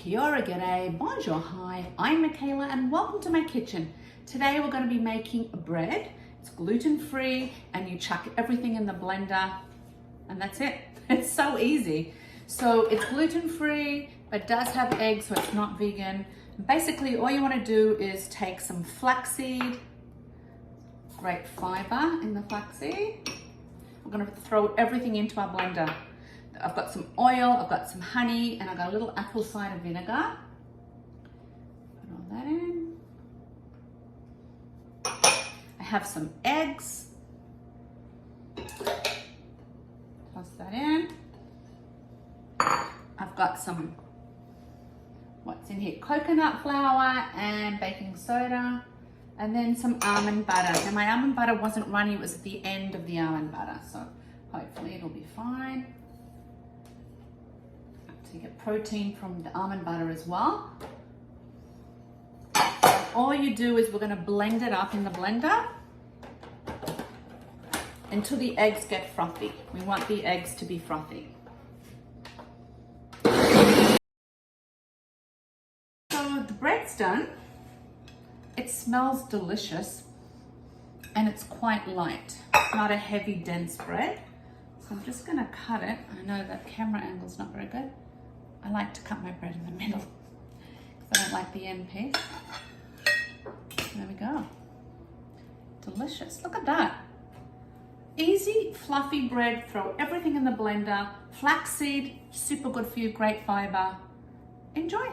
Kia ora, g'day, bonjour, hi, I'm Michaela and welcome to my kitchen. Today we're going to be making bread. It's gluten-free and you chuck everything in the blender and that's it. It's so easy. So it's gluten-free but does have eggs, so it's not vegan. Basically all you want to do is take some flaxseed, great fiber in the flaxseed. We're going to throw everything into our blender. I've got some oil, I've got some honey, and I've got a little apple cider vinegar. Put all that in. I have some eggs. Toss that in. I've got some, what's in here? Coconut flour and baking soda. And then some almond butter. Now my almond butter wasn't runny, it was at the end of the almond butter. So hopefully it'll be fine. So you get protein from the almond butter as well. All you do is we're going to blend it up in the blender until the eggs get frothy. We want the eggs to be frothy. So the bread's done. It smells delicious and it's quite light. It's not a heavy, dense bread. So I'm just going to cut it. I know that camera angle's not very good. I like to cut my bread in the middle because I don't like the end piece. There we go. Delicious. Look at that. Easy, fluffy bread. Throw everything in the blender. Flaxseed, super good for you, great fiber. Enjoy.